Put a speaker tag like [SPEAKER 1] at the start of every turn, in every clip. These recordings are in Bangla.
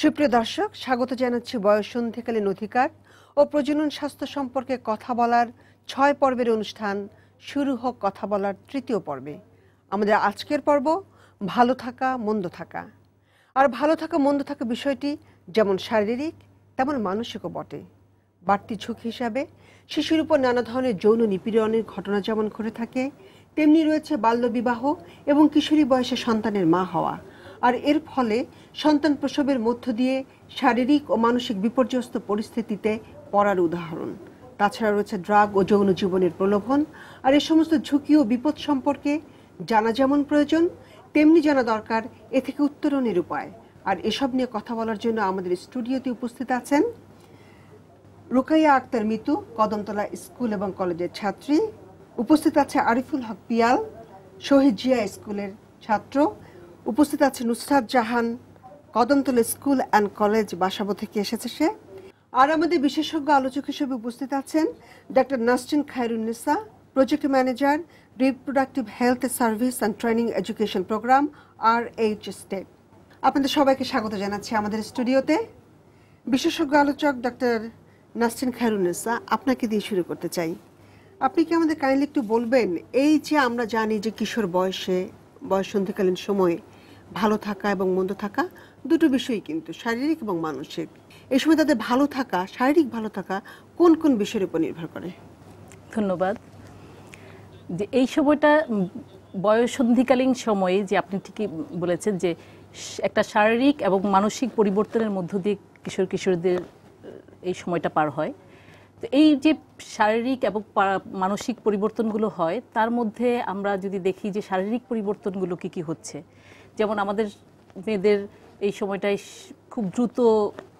[SPEAKER 1] সুপ্রিয় দর্শক, স্বাগত জানাচ্ছি বয়ঃসন্ধিকালীন অধিকার ও প্রজনন স্বাস্থ্য সম্পর্কে কথা বলার ৬ পর্বের অনুষ্ঠান শুরু হোক কথা বলার ৩য় পর্বে। আমাদের আজকের পর্ব ভালো থাকা মন্দ থাকা। আর ভালো থাকা মন্দ থাকা বিষয়টি যেমন শারীরিক তেমন মানসিকও বটে। বাড়তি ঝুঁকি হিসাবে শিশুর উপর নানা ধরনের যৌন নিপীড়নের ঘটনা যেমন ঘটে থাকে, তেমনি রয়েছে বাল্যবিবাহ এবং কিশোরী বয়সে সন্তানের মা হওয়া। আর এর ফলে সন্তান প্রসবের মধ্য দিয়ে শারীরিক ও মানসিক বিপর্যস্ত পরিস্থিতিতে পড়ার উদাহরণ। তাছাড়া রয়েছে ড্রাগ ও যৌন জীবনের প্রলোভন। আর এই সমস্ত ঝুঁকি ও বিপদ সম্পর্কে জানা যেমন প্রয়োজন, তেমনি জানা দরকার এ থেকে উত্তরণের উপায়। আর এসব নিয়ে কথা বলার জন্য আমাদের স্টুডিওতে উপস্থিত আছেন রুকাইয়া আক্তার মিতু, কদমতলা স্কুল এবং কলেজের ছাত্রী। উপস্থিত আছে আরিফুল হক পিয়াল, শহীদ জিয়া স্কুলের ছাত্র। উপস্থিত আছে Nusrat Jahan, Kadamtala school and college বাসাবো থেকে এসেছে সে। আর আমাদের বিশেষজ্ঞ আলোচক হিসেবে উপস্থিত আছেন doctor Nasrin Khairunnisa, project manager, reproductive health service and training education program RH step. আপনাদের সবাইকে স্বাগত জানাচ্ছি আমাদের স্টুডিওতে। বিশেষজ্ঞ আলোচক ডক্টর নাসরিন খায়রুন্নিসা, আপনাকে দিয়ে শুরু করতে চাই। আপনি কি আমাদের কাইন্ডলি একটু বলবেন, এই যে আমরা জানি যে কিশোর বয়সে বয়ঃসন্ধিকালীন সময়ে ভালো থাকা এবং মন্দ থাকা দুটো বিষয়ই, কিন্তু শারীরিক এবং মানসিক, এই সময় তাদের ভালো থাকা, শারীরিক ভালো থাকা কোন কোন বিষয়ের উপর নির্ভর করে?
[SPEAKER 2] ধন্যবাদ। যে এই সময়টা বয়ঃসন্ধিকালীন সময়ে, যে আপনি ঠিকই বলেছেন যে একটা শারীরিক এবং মানসিক পরিবর্তনের মধ্য দিয়ে কিশোর কিশোরীদের এই সময়টা পার হয়। তো এই যে শারীরিক এবং মানসিক পরিবর্তনগুলো হয়, তার মধ্যে আমরা যদি দেখি যে শারীরিক পরিবর্তনগুলো কি কি হচ্ছে, যেমন আমাদের মেয়েদের এই সময়টায় খুব দ্রুত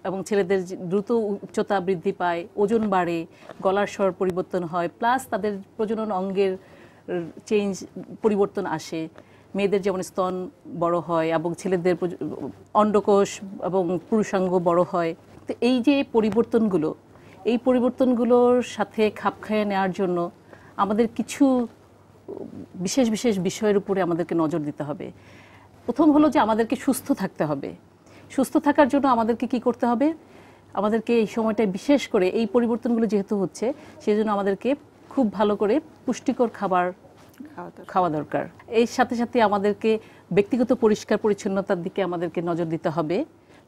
[SPEAKER 2] এবং ছেলেদের দ্রুত উচ্চতা বৃদ্ধি পায়, ওজন বাড়ে, গলার স্বর পরিবর্তন হয়, প্লাস তাদের প্রজনন অঙ্গের পরিবর্তন আসে। মেয়েদের যেমন স্তন বড় হয় এবং ছেলেদের অন্ডকোষ এবং পুরুষাঙ্গ বড় হয়। তো এই যে পরিবর্তনগুলো, এই পরিবর্তনগুলোর সাথে খাপ খাইয়ে নেওয়ার জন্য আমাদের কিছু বিশেষ বিশেষ বিষয়ের উপরে আমাদেরকে নজর দিতে হবে। প্রথম হলো যে আমাদেরকে সুস্থ থাকতে হবে। সুস্থ থাকার জন্য আমাদেরকে কি করতে হবে? আমাদেরকে এই সময়টায় বিশেষ করে এই পরিবর্তনগুলো যেহেতু হচ্ছে, সেই জন্য আমাদেরকে খুব ভালো করে পুষ্টিকর খাবার খাওয়া দরকার। এর সাথে সাথে আমাদেরকে ব্যক্তিগত পরিষ্কার পরিচ্ছন্নতার দিকে আমাদেরকে নজর দিতে হবে।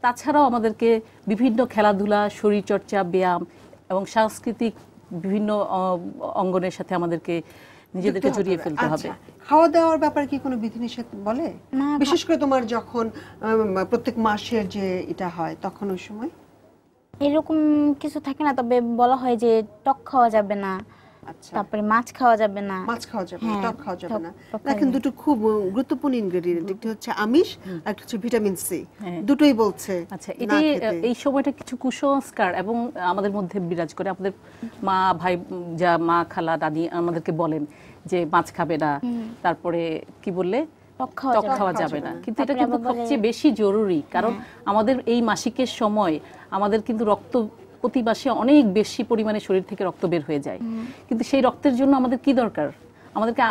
[SPEAKER 2] তাছাড়াও আমাদেরকে বিভিন্ন খেলাধুলা, শরীরচর্চা, ব্যায়াম এবং সাংস্কৃতিক বিভিন্ন অঙ্গনের সাথে আমাদেরকে নিজেদেরকে জড়িয়ে ফেলতে হবে।
[SPEAKER 1] খাওয়া দাওয়ার ব্যাপারে কি কোনো বিধিনিষেধ বলে? বিশেষ করে তোমার যখন প্রত্যেক মাসের যে এটা হয়, তখন ওই সময়
[SPEAKER 3] এরকম কিছু থাকে না, তবে বলা হয় যে টক খাওয়া যাবে না, তারপরে মাছ খাওয়া যাবে না,
[SPEAKER 1] টক খাওয়া যাবে না। দেখেন, দুটো খুব গুরুত্বপূর্ণ ইনগ্রেডিয়েন্ট, একটা হচ্ছে আমিষ আর একটা হচ্ছে ভিটামিন সি, দুটোই বলছে।
[SPEAKER 2] আচ্ছা, এই সময়টা কিছু কুসংস্কার এবং আমাদের মধ্যে বিরাজ করে। আমাদের মা, ভাই, যা মা, খালা, দাদি আমাদেরকে বলেন যে মাছ খাবে না, তারপরে কি বললে টক খাওয়া যাবে না। কিন্তু এটা কিন্তু সবচেয়ে বেশি জরুরি, কারণ আমাদের এই মাসিকের সময় আমাদের কিন্তু রক্ত প্রতি মাসে অনেক বেশি পরিমাণে শরীর থেকে রক্ত বের হয়ে যায়। কিন্তু সেই রক্তের জন্য আমাদের কি দরকার? আমাদেরকে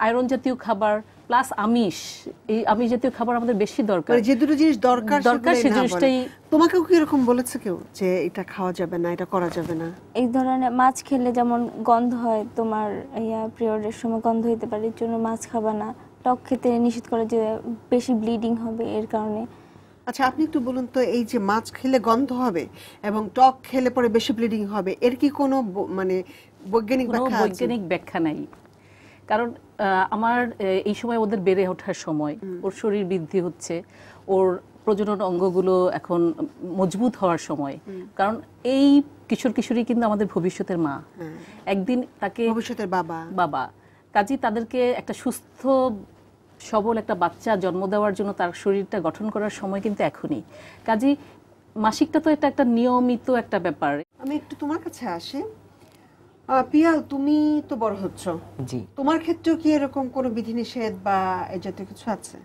[SPEAKER 2] আয়রন জাতীয় খাবার প্লাস আমিষ, এই আমিষ জাতীয় খাবার আমাদের বেশি দরকার।
[SPEAKER 1] যে দুটো জিনিস দরকার
[SPEAKER 2] সেই জিনিসটাই।
[SPEAKER 1] তোমাকেও কি এরকম বলেছে কেউ যে এটা খাওয়া যাবে না, এটা করা যাবে না?
[SPEAKER 3] এই ধরনের মাছ খেলে যেমন গন্ধ হয়, তোমার পিরিয়ডের সময় গন্ধ হতে পারে, এর জন্য মাছ খাবা না। টক খেতে নিষেধ করে, যে বেশি ব্লিডিং হবে এর কারণে।
[SPEAKER 1] আচ্ছা, আপনি একটু বলুন তো, এই যে মাছ খেলে গন্ধ হবে এবং টক খেলে পরে বেশি ব্লিডিং হবে, এর কি কোনো মানে বৈজ্ঞানিক
[SPEAKER 2] ব্যাখ্যা নাই? কারণ আমার এই সময় ওদের বেড়ে ওঠার সময়, ওর শরীর বৃদ্ধি হচ্ছে, ওর প্রজনন অঙ্গগুলো এখন মজবুত হওয়ার সময়। কারণ এই কিশোর কিশোরী কিন্তু আমাদের ভবিষ্যতের মা, একদিন তাকে
[SPEAKER 1] ভবিষ্যতের বাবা।
[SPEAKER 2] কাজী তাদেরকে একটা সুস্থ সবল একটা বাচ্চা জন্ম দেওয়ার জন্য তার শরীরটা গঠন করার সময় কিন্তু এখনই। কাজী মাসিকটা তো এটা একটা নিয়মিত একটা ব্যাপার।
[SPEAKER 1] আমি একটু তোমার কাছে আসি। পিয়াল, তুমি তো বড় হচ্ছ, জি, তোমার ক্ষেত্রেও কি এরকম কোনো বিধিনিষেধ বা এই জাতীয় কিছু আছে?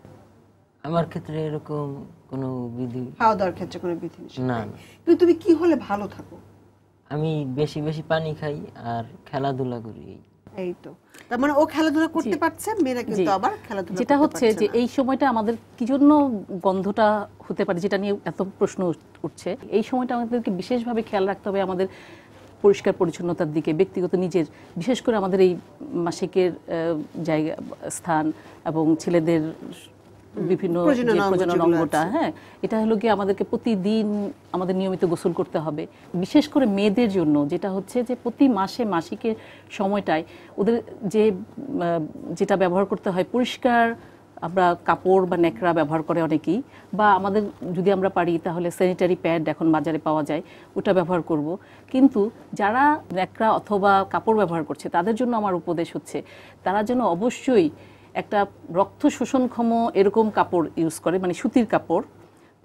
[SPEAKER 4] আমার ক্ষেত্রে এরকম কোনো
[SPEAKER 1] খাওয়া দাওয়ার ক্ষেত্রে কোনো বিধিনিষেধ না। কিন্তু তুমি কি হলে ভালো থাকো?
[SPEAKER 4] আমি বেশি বেশি পানি খাই আর খেলাধুলা করি।
[SPEAKER 1] এই তো, তার মানে ও খেলাধুলা করতে পারছে, মেয়েরা কিন্তু আবার খেলাধুলা
[SPEAKER 2] যেটা
[SPEAKER 1] করতে
[SPEAKER 2] হচ্ছে
[SPEAKER 1] পারছে
[SPEAKER 2] যে
[SPEAKER 1] না।
[SPEAKER 2] এই সময়টা আমাদের কি জন্য গন্ধটা হতে পারে, যেটা নিয়ে এত প্রশ্ন উঠছে, এই সময়টা আমাদেরকে বিশেষভাবে খেয়াল রাখতে হবে আমাদের পরিষ্কার পরিচ্ছন্নতার দিকে, ব্যক্তিগত নিজের, বিশেষ করে আমাদের এই মাসিকের জায়গা স্থান এবং ছেলেদের বিভিন্ন যে প্রজনন অঙ্গটা, হ্যাঁ, এটা হলো গিয়ে আমাদেরকে প্রতিদিন আমাদের নিয়মিত গোসল করতে হবে। বিশেষ করে মেয়েদের জন্য যেটা হচ্ছে যে প্রতি মাসে মাসিকের সময়টায় ওদের যে যেটা ব্যবহার করতে হয়, পরিষ্কার আমরা কাপড় বা ন্যাকড়া ব্যবহার করে অনেকেই, বা আমাদের যদি আমরা পারি তাহলে স্যানিটারি প্যাড এখন বাজারে পাওয়া যায়, ওটা ব্যবহার করব। কিন্তু যারা ন্যাকড়া অথবা কাপড় ব্যবহার করছে তাদের জন্য আমার উপদেশ হচ্ছে তারা যেন অবশ্যই একটা রক্ত শোষণক্ষম এরকম কাপড় ইউজ করে, মানে সুতির কাপড়,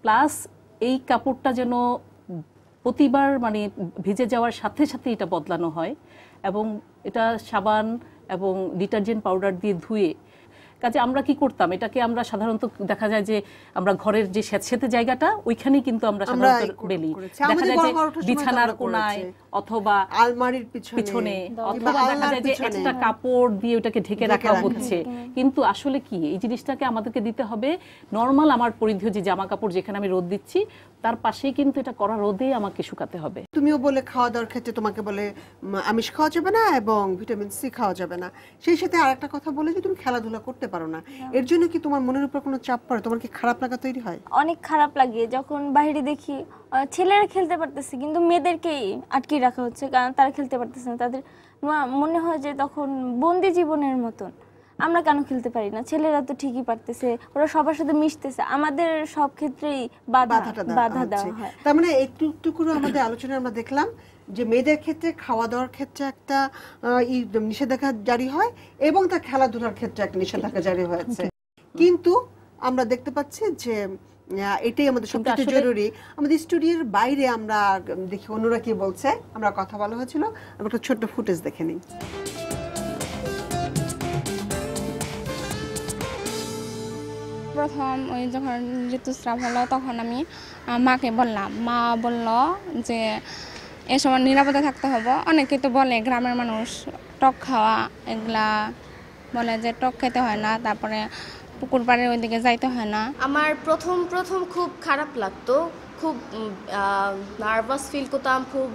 [SPEAKER 2] প্লাস এই কাপড়টা যেন প্রতিবার মানে ভিজে যাওয়ার সাথে সাথে এটা বদলানো হয়, এবং এটা সাবান এবং ডিটারজেন্ট পাউডার দিয়ে ধুয়ে। কাজে আমরা কি করতাম, এটাকে আমরা সাধারণত দেখা যায় যে আমরা ঘরের যে স্যাঁতসেঁতে জায়গাটা ওইখানেই কিন্তু আমরা সাধারণত বেলি, দেখা যায় যে বিছানার কোনায় অথবা
[SPEAKER 1] আলমারির পিছনে,
[SPEAKER 2] অথবা দেখা যায় যে একটা কাপড় দিয়ে ওটাকে ঢেকে রাখা হচ্ছে। কিন্তু আসলে কি এই জিনিসটাকে আমাদেরকে দিতে হবে নরমাল আমার পরিধেয় যে জামা কাপড় যেখানে আমি রোদ দিচ্ছি তার পাশেই কিন্তু এটা কড়া রোদে আমাকে শুকাতে হবে।
[SPEAKER 1] তুমিও বলে খাওয়া দাওয়ার ক্ষেত্রে তোমাকে বলে আমিষ খাওয়া যাবে না এবং ভিটামিন সি খাওয়া যাবে না, সেই সাথে আরেকটা কথা বলে যে তুমি খেলাধুলা করতে পারো না, এর জন্য কি তোমার মনের উপর কোনো চাপ পড়ে, তোমার কি খারাপ লাগা তৈরি হয়?
[SPEAKER 3] অনেক খারাপ লাগে যখন বাইরে দেখি ছেলেরা খেলতে পারতেছে কিন্তু মেয়েদেরকেই আটকে রাখা হচ্ছে, কারণ তারা খেলতে পারতেছে না। তাদের মনে হয় যে তখন বন্দি জীবনের মতন, আমরা কেন খেলতে পারি না, ছেলেরা তো ঠিকই পারতেছে, ওরা সবার সাথে মিশতেছে, আমাদের সব ক্ষেত্রেই বাধা দেওয়া হয়।
[SPEAKER 1] তার মানে একটু করে আমাদের আলোচনায় আমরা দেখলাম যে মেয়েদের ক্ষেত্রে খাওয়া দাওয়ার ক্ষেত্রে একটা নিষেধাজ্ঞা জারি হয় এবং তার খেলাধুলার ক্ষেত্রে একটা নিষেধাজ্ঞা জারি হয়েছে, কিন্তু আমরা দেখতে পাচ্ছি যে এটাই আমাদের সবচেয়ে জরুরি। আমাদের স্টুডিওর বাইরে আমরা দেখি অন্যরা কি বলছে, আমরা কথা বলা হয়েছিল, আমরা একটা ছোট্ট ফুটেজ দেখে নিই।
[SPEAKER 5] প্রথম ওই যখন ঋতুস্রাব হলো তখন আমি মাকে বললাম, মা বলল যে এ সময় নিরাপদে থাকতে হবে। অনেকে তো বলে গ্রামের মানুষ টক খাওয়া এগুলা বলে যে টক খেতে হয় না, তারপরে পুকুর পাড়ের ওইদিকে যাইতে হয় না।
[SPEAKER 6] আমার প্রথম খুব খারাপ লাগতো, খুব নার্ভাস ফিল করতাম, খুব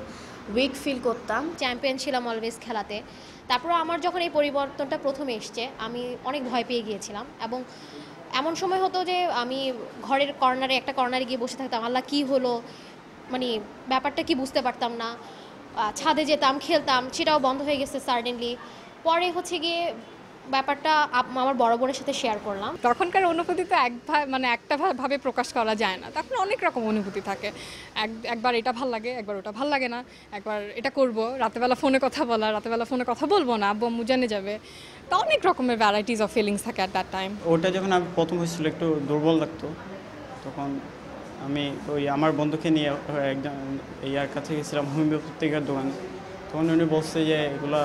[SPEAKER 6] উইক ফিল করতাম।
[SPEAKER 7] চ্যাম্পিয়ন ছিলাম অলওয়েজ খেলাতে। তারপর আমার যখন এই পরিবর্তনটা প্রথমে এসছে আমি অনেক ভয় পেয়ে গিয়েছিলাম, এবং এমন সময় হতো যে আমি ঘরের একটা কর্নারে গিয়ে বসে থাকতাম, আল্লাহ কি হলো, মানে ব্যাপারটা কি বুঝতে পারতাম না। ছাদে যেতাম, খেলতাম, সেটাও বন্ধ হয়ে গেছে সাডেনলি। পরে হচ্ছে গিয়ে ব্যাপারটা আমার বড় বোনের সাথে শেয়ার করলাম।
[SPEAKER 5] তখনকার অনুভূতি তো একটা ভাবে প্রকাশ করা যায় না, তখন অনেক রকম অনুভূতি থাকে। একবার এটা ভাল লাগে, একবার ওটা ভাল লাগে না, একবার এটা করব, রাতেবেলা ফোনে কথা বলা, রাতেবেলা ফোনে কথা বলবো না, আব্বু আম্মু জেনে যাবে। তো অনেক রকমের ভ্যারাইটিস অফ ফিলিংস থাকে অ্যাট দ্যাট টাইম।
[SPEAKER 8] ওটা যখন আমি প্রথম হয়েছিল একটু দুর্বল লাগতো, তখন আমি ওই আমার বন্ধুকে নিয়ে একজন ইয়ার কাছে গেছিলাম, হোমিওপ্যাথিকের দোকানে। তখন উনি বলছে যে এগুলা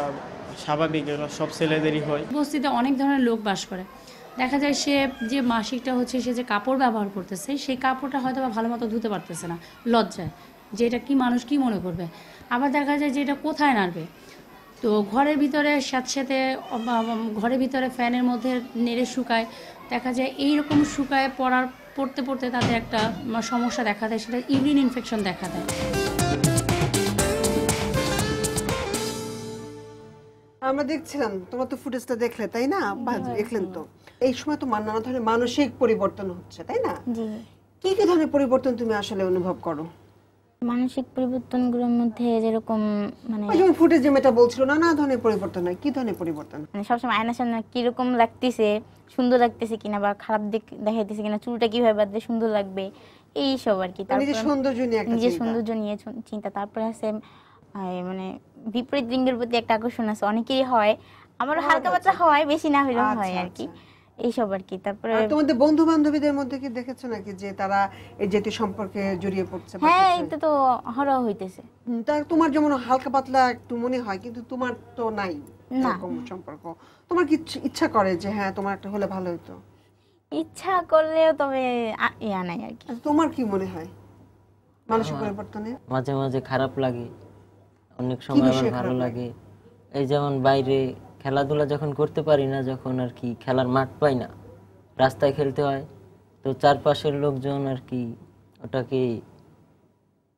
[SPEAKER 8] স্বাভাবিক, এগুলো সব ছেলেদেরই হয়।
[SPEAKER 9] বস্তিতে অনেক ধরনের লোক বাস করে, দেখা যায় সে যে মাসিকটা হচ্ছে সে যে কাপড় ব্যবহার করতেছে সেই কাপড়টা হয়তো বা ভালো মতো ধুতে পারতেছে না, লজ্জায়, যে এটা কি মানুষ কি মনে করবে। আবার দেখা যায় যে এটা কোথায় নাড়বে, তো ঘরের ভিতরে স্যাঁতস্যাঁতে ঘরের ভিতরে ফ্যানের মধ্যে নেড়ে শুকায়, দেখা যায় এইরকম শুকায় পড়তে পড়তে তাদের একটা সমস্যা দেখা দেয়, সেটা ইউরিন ইনফেকশন দেখা দেয়।
[SPEAKER 1] আমরা দেখছিলাম, তোমরা তো ফুটেজটা দেখলে তাই না, দেখলেন তো, এই সময় তো নানা ধরনের মানসিক পরিবর্তন হচ্ছে তাই না? কি কি ধরনের পরিবর্তন তুমি আসলে অনুভব করো?
[SPEAKER 3] মানসিক পরিবর্তনগুলোর মধ্যে যেরকম মানে
[SPEAKER 1] যেমন ফুটেজে মেটা বলছিল নানা ধরনের পরিবর্তন হয়, কি ধরনের পরিবর্তন?
[SPEAKER 3] মানে সবসময় আয়নার সামনে কিরকম লাগতেছে, সুন্দর লাগতেছে কিনা বা খারাপ দিক দেখাইতেছে কিনা, চুলটা কিভাবে বাঁধলে সুন্দর লাগবে, এই সব আর কি।
[SPEAKER 1] নিজের সৌন্দর্য নিয়ে একটা
[SPEAKER 3] নিজের সৌন্দর্য নিয়ে চিন্তা। তারপরে আছে মানে বিপরীত লিঙ্গের প্রতি একটা আকর্ষণ আছে, অনেকেরই হয়, আমারও হালকা পাতলা হয়, বেশি না হলেও হয় আর কি, এইসব আর কি। তারপরে
[SPEAKER 1] তোমাদের বন্ধু বান্ধবীদের মধ্যে কি দেখেছো নাকি যে তারা এই জাতীয় সম্পর্কে জড়িয়ে পড়ছে?
[SPEAKER 3] হ্যাঁ, এটা তো হরহ হইতেছে।
[SPEAKER 1] তা তোমার যেমন হালকা পাতলা একটু মনে হয়, কিন্তু তোমার তো নাই এরকম সম্পর্ক, তোমার কি ইচ্ছা করে যে হ্যাঁ তোমার একটা হলে ভালো হতো?
[SPEAKER 3] ইচ্ছা করলেও তবে ইয়া নাই আর কি।
[SPEAKER 1] তোমার কি মনে হয় মানসিক পরিবর্তনে?
[SPEAKER 4] মাঝে মাঝে খারাপ লাগে, অনেক সময় আবার ভালো লাগে। এই যেমন বাইরে খেলাধুলা যখন করতে পারি না, যখন আর কি খেলার মাঠ পাই না, রাস্তায় খেলতে হয়, তো চারপাশের লোকজন আর কি ওটাকে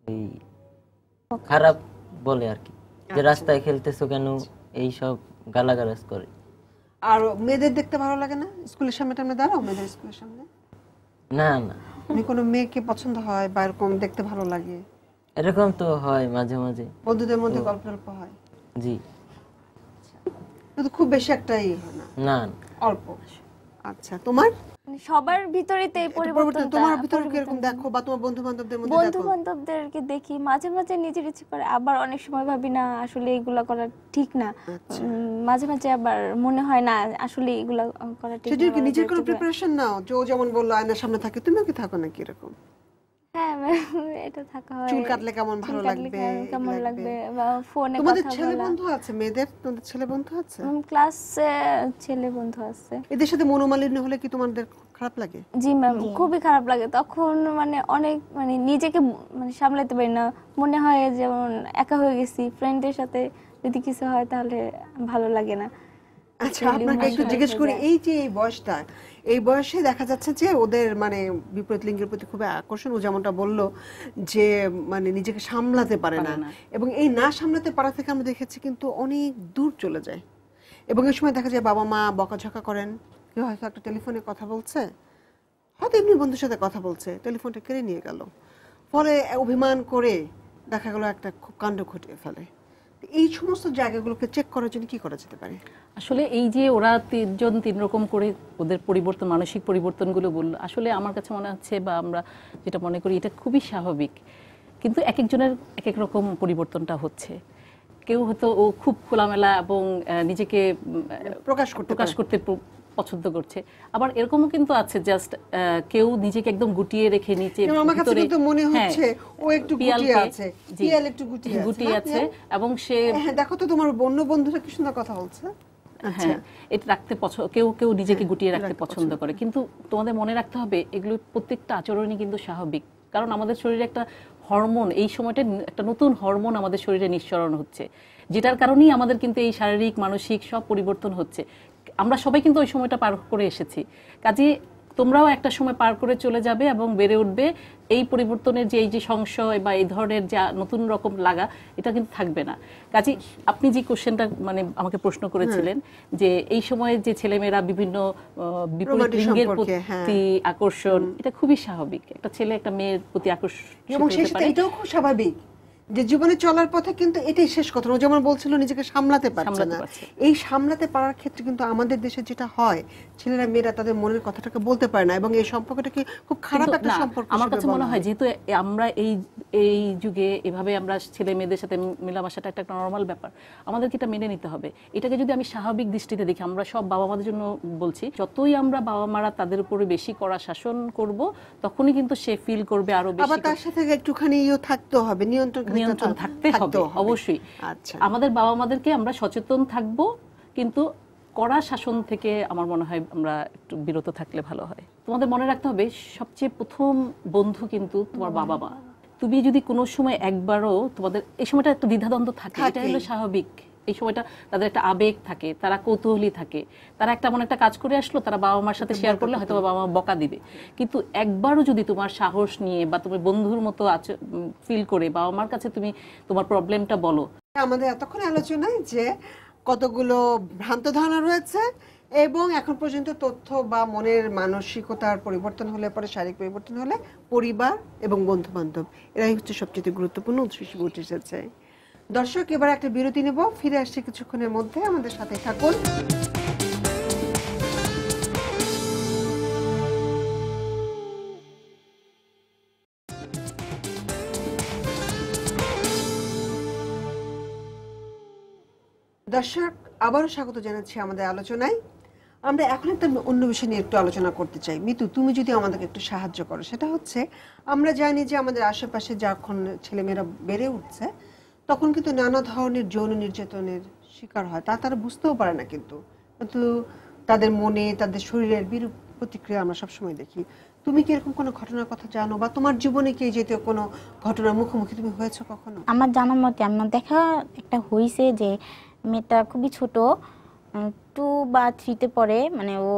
[SPEAKER 4] ওই খারাপ বলে আর কি, যে রাস্তায় খেলতেছো কেন, এই সব গালাগালাজ করে।
[SPEAKER 1] আর মেয়েদের দেখতে ভালো লাগে না স্কুলের সামনে টামনে দাঁড়াও? মেয়েদের স্কুলের সামনে
[SPEAKER 4] না না,
[SPEAKER 1] আমি কোনো মেয়েকে পছন্দ হয় বা এরকম দেখতে ভালো লাগে?
[SPEAKER 4] এরকম তো হয় মাঝে মাঝে,
[SPEAKER 1] বন্ধুদের মধ্যে গল্প টল্প হয়?
[SPEAKER 4] জি।
[SPEAKER 1] কিন্তু খুব বেশি একটা ই হয় না,
[SPEAKER 4] না
[SPEAKER 1] অল্প। আচ্ছা, তোমার
[SPEAKER 3] মানে সবার ভিতরেই তো এই পরিবর্তন।
[SPEAKER 1] তোমার ভিতরে কি এরকম দেখো বা তোমার বন্ধু বান্ধবদের মধ্যে
[SPEAKER 3] বন্ধু
[SPEAKER 1] দেখো?
[SPEAKER 3] বান্ধবদেরকে দেখি মাঝে মাঝে নিজের ইচ্ছে করে, আবার অনেক সময় ভাবি না আসলে এগুলা করা ঠিক না। মাঝে মাঝে আবার মনে হয় না আসলে এগুলা করা ঠিক
[SPEAKER 1] সেটা কি
[SPEAKER 3] না।
[SPEAKER 1] নিজের কোনো প্রিপারেশন নাও? যে ও যেমন বললো আয়নার সামনে থাকে, তুমিও কি থাকো নাকি এরকম?
[SPEAKER 3] হ্যাঁ, এটা থাকা হয়।
[SPEAKER 1] চুল কাটলে কেমন ভালো লাগবে,
[SPEAKER 3] কেমন লাগবে, বা ফোনে
[SPEAKER 1] তোমাদের
[SPEAKER 3] কথা
[SPEAKER 1] ছেলে
[SPEAKER 3] বলা।
[SPEAKER 1] বন্ধু আছে? মেয়েদের তোমাদের ছেলে বন্ধু আছে?
[SPEAKER 3] ক্লাসে ছেলে বন্ধু আছে।
[SPEAKER 1] এদের সাথে মনোমালিন্য হলে কি তোমাদের খারাপ লাগে?
[SPEAKER 3] জি ম্যাম, খুবই খারাপ লাগে। তখন মানে অনেক মানে নিজেকে মানে সামলাতে পারি না, মনে হয় যেমন একা হয়ে গেছি। ফ্রেন্ডের সাথে যদি কিছু হয় তাহলে ভালো লাগে না।
[SPEAKER 1] আচ্ছা, আপনাকে একটু জিজ্ঞেস করি, এই যে এই বয়সটা, এই বয়সে দেখা যাচ্ছে যে ওদের মানে বিপরীত লিঙ্গের প্রতি খুব আকর্ষণ। ও যেমনটা বললো যে মানে নিজেকে সামলাতে পারে না, এবং এই না সামলাতে পারা থেকে আমরা দেখেছি কিন্তু অনেক দূর চলে যায়। এবং এই সময় দেখা যায় বাবা মা বকাঝকা করেন। কেউ হয়তো একটা টেলিফোনে কথা বলছে, হয়তো এমনি বন্ধুর সাথে কথা বলছে, টেলিফোনটা কেড়ে নিয়ে গেল, ফলে অভিমান করে দেখা গেল একটা খুব কাণ্ড ঘটিয়ে ফেলে। এই সমস্ত জায়গাগুলোকে চেক করার জন্য কি করা যেতে পারে?
[SPEAKER 2] আসলে এই যে ওরা তিনজন তিন রকম করে ওদের পরিবর্তন, মানসিক পরিবর্তনগুলো বললো, আসলে আমার কাছে মনে হচ্ছে বা আমরা যেটা মনে করি এটা খুবই স্বাভাবিক, কিন্তু এক একজনের এক এক রকম পরিবর্তনটা হচ্ছে। কেউ হয়তো ও খুব খোলামেলা এবং নিজেকে প্রকাশ করতে পছন্দ করছে, আবার এরকমও কিন্তু আছে জাস্ট কেউ নিজেকে একদম গুটিয়ে রেখে নিচে
[SPEAKER 1] আমার কাছে কিন্তু মনে হচ্ছে ও একটু গুটিয়ে আছে, পিয়াল একটু গুটিয়ে আছে,
[SPEAKER 2] এবং সে
[SPEAKER 1] দেখো তো তোমার অন্য বন্ধুরা কি সুন্দর কথা বলছে।
[SPEAKER 2] হ্যাঁ, এটা রাখতে কেউ কেউ নিজেকে গুটিয়ে রাখতে পছন্দ করে, কিন্তু তোমাদের মনে রাখতে হবে এগুলো প্রত্যেকটা আচরণই কিন্তু স্বাভাবিক। কারণ আমাদের শরীরে একটা হরমোন, এই সময়টা একটা নতুন হরমোন আমাদের শরীরে নিঃসরণ হচ্ছে, যেটার কারণেই আমাদের কিন্তু এই শারীরিক মানসিক সব পরিবর্তন হচ্ছে। আমরা সবাই কিন্তু ওই সময়টা পার করে এসেছি, কাজে তোমরাও একটা সময় পার করে চলে যাবে এবং বেড়ে উঠবে। এই পরিবর্তনের যে এই যে সংশয় বা এই ধরনের যা নতুন রকম লাগা, এটা কিন্তু থাকবে না। কাজে আপনি যে কোশ্চেনটা মানে আমাকে প্রশ্ন করেছিলেন যে এই সময়ে যে ছেলেমেয়েরা বিভিন্ন বিপরীত লিঙ্গের প্রতি আকর্ষণ, এটা খুবই স্বাভাবিক। একটা ছেলে একটা মেয়ের প্রতি আকর্ষণ,
[SPEAKER 1] এবং এটাও খুব স্বাভাবিক যে জীবনে চলার পথে কিন্তু এটাই শেষ কথা। ও যেমন বলছিল নিজেকে সামলাতে পারছে না, এই সামলাতে পারার ক্ষেত্রে কিন্তু আমাদের দেশে যেটা হয়, ছেলেরা মেয়েরা তাদের মনের কথাটাকে বলতে পারে না, এবং এই সম্পর্কটাকে খুব খারাপ একটা সম্পর্ক।
[SPEAKER 2] আমার কাছে মনে হয় যেহেতু আমরা এই যুগে এভাবে আমরা ছেলে মেয়েদের সাথে মেলামেশাটা একটা নর্মাল ব্যাপার, আমাদেরকে এটা মেনে নিতে হবে। এটাকে যদি আমি স্বাভাবিক দৃষ্টিতে দেখি, আমরা সব বাবা মাদের জন্য বলছি, যতই আমরা বাবা মারা তাদের উপরে বেশি কড়া শাসন করব, তখনই কিন্তু সে ফিল করবে আরো বেশি।
[SPEAKER 1] আবার তার সাথে একটুখানি থাকতে হবে, নিয়ন্ত্রণ
[SPEAKER 2] থাকতে হবে অবশ্যই।
[SPEAKER 1] আচ্ছা,
[SPEAKER 2] আমাদের বাবা মাদেরকে আমরা সচেতন থাকব, কিন্তু কড়া শাসন থেকে আমার মনে হয় আমরা একটু বিরত থাকলে ভালো হয়। তোমাদের মনে রাখতে হবে সবচেয়ে প্রথম বন্ধু কিন্তু তোমার বাবা মা। তুমি যদি কোনো সময় একবারও, তোমাদের এই সময়টা একটা দ্বিধাদ্বন্দ্ব থাকে, এটা হলো স্বাভাবিক। এই সময়টা তাদের একটা আবেগ থাকে, তারা কৌতূহলী থাকে, তারা একটা এমন একটা কাজ করে আসলো, তারা বাবা মার সাথে শেয়ার করলে হয়তো বাবা মা বকা দিবে। কিন্তু একবারও যদি তোমার সাহস নিয়ে বা তুমি বন্ধুর মতো ফিল করে বাবা মার কাছে তুমি তোমার প্রবলেমটা বলো।
[SPEAKER 1] আমাদের এতক্ষণ আলোচনায় যে কতগুলো ভ্রান্ত ধারণা রয়েছে, এবং এখন পর্যন্ত তথ্য বা মনের মানসিকতার পরিবর্তন হলে পরে, শারীরিক পরিবর্তন হলে পরিবার এবং বন্ধু বান্ধব এরাই হচ্ছে সবচেয়ে গুরুত্বপূর্ণ উৎস হিসেবে উঠে এসেছে। দর্শক, এবার একটা বিরতি নেব, ফিরে আসছি কিছুক্ষণের মধ্যে, আমাদের সাথে থাকুন। দর্শক, আবারও স্বাগত জানাচ্ছি আমাদের আলোচনায়। আমরা এখন একটা অন্য বিষয় নিয়ে একটু আলোচনা করতে চাই। মিতু, তুমি যদি আমাদেরকে একটু সাহায্য করো, সেটা হচ্ছে আমরা জানি যে আমাদের আশেপাশে যখন ছেলেমেয়েরা বেড়ে উঠছে, তখন কিন্তু নানা ধরনের যৌন নির্যাতনের শিকার হয়, তারা বুঝতেও পারে না, কিন্তু তাদের মনে, তাদের শরীরের বিরূপ প্রতিক্রিয়া আমরা সবসময় দেখি। তুমি কি এরকম কোনো ঘটনার কথা জানো, বা তোমার জীবনে কি যেতে কোনো ঘটনার মুখোমুখি তুমি হয়েছো কখনো?
[SPEAKER 10] আমার জানার মতে আমার দেখা একটা হয়েছে যে মেয়েটা খুবই ছোট, 2 বা 3-তে পড়ে, মানে ও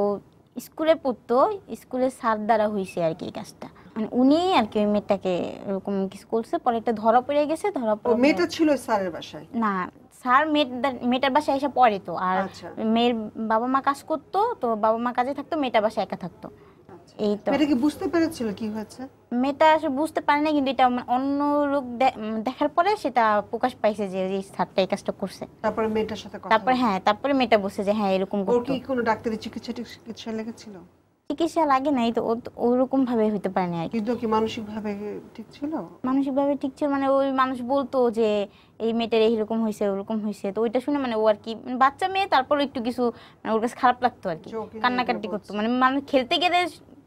[SPEAKER 10] স্কুলে পড়তো, স্কুলের স্যার দ্বারা হয়েছে আর কি এই কাজটা। মানে উনি আর কি ওই মেয়েটাকে এরকম কিছু করছে, পরে একটা ধরা পড়ে গেছে। ধরা
[SPEAKER 1] ও
[SPEAKER 10] পড়ে
[SPEAKER 1] মেয়েটা ছিল স্যারের বাসায়?
[SPEAKER 10] না, স্যার মেয়েটার বাসায় এসে পড়ে তো, আর
[SPEAKER 1] আচ্ছা।
[SPEAKER 10] মেয়ের বাবা মা কাজ করতো, তো বাবা মা কাজে থাকতো, মেয়েটা বাসায় একা থাকতো। এই তো
[SPEAKER 1] মেয়েটা কি বুঝতে পেরেছিল কি হয়েছে?
[SPEAKER 10] মেয়েটা আসলে বুঝতে পারে না, কিন্তু এটা অন্য লোক দেখার পরে সেটা প্রকাশ পাইছে যে এই স্যারটা এই কাজটা করছে।
[SPEAKER 1] তারপরে মেয়েটার সাথে কথা
[SPEAKER 10] তারপরে হ্যাঁ, তারপরে মেয়েটা বলছে যে হ্যাঁ এরকম
[SPEAKER 1] ওর
[SPEAKER 10] করতো।
[SPEAKER 1] কি কোনো ডাক্তারি চিকিৎসা লেগেছিল?
[SPEAKER 10] চিকিৎসা লাগে নাই তো, ওরকম ভাবে হইতে পারে না আর কি।
[SPEAKER 1] কিন্তু কি মানসিক ভাবে ঠিক ছিল?
[SPEAKER 10] মানসিক ভাবে ঠিক ছিল, মানে ওই মানুষ বলতো যে এই মেয়েটার এইরকম হয়েছে ওরকম হয়েছে, তো ওইটা শুনে মানে ও আর কি বাচ্চা মেয়ে, তারপর একটু কিছু মানে ওর কাছে খারাপ লাগতো আর কি, কান্নাকাটি করতো, মানে মানুষ খেলতে গেলে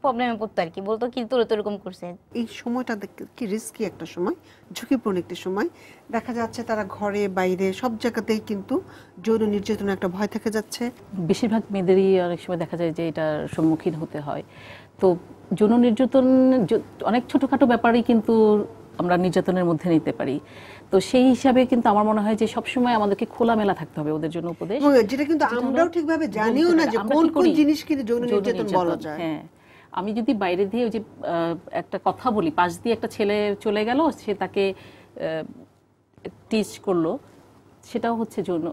[SPEAKER 10] প্রবলেমে পড়তো আর কি, বলতো কি তোর তো এরকম করছে।
[SPEAKER 1] এই সময়টা কি রিস্কি একটা সময়, ঝুঁকিপূর্ণ একটি সময়। দেখা যাচ্ছে তারা ঘরে বাইরে সব জায়গাতেই কিন্তু যৌন নির্যাতনের একটা ভয় থেকে যাচ্ছে।
[SPEAKER 2] বেশিরভাগ মেয়েদেরই অনেক সময় দেখা যায় যে এটার সম্মুখীন হতে হয়। তো যৌন নির্যাতন অনেক ছোটোখাটো ব্যাপারেই কিন্তু আমরা নির্যাতনের মধ্যে নিতে পারি। তো সেই হিসাবে কিন্তু আমার মনে হয় যে সবসময় আমাদেরকে খোলামেলা থাকতে হবে ওদের জন্য উপদেশ,
[SPEAKER 1] যেটা কিন্তু আমরাও ঠিকভাবে জানিও না যে কোন কোন জিনিস কিন্তু যৌন নির্যাতন বলা যায়।
[SPEAKER 2] হ্যাঁ, আমি যদি বাইরে দিয়ে ওই যে একটা কথা বলি, পাশ দিয়ে একটা ছেলে চলে গেল, সে তাকে টিচ করলো, সেটাও হচ্ছে যৌন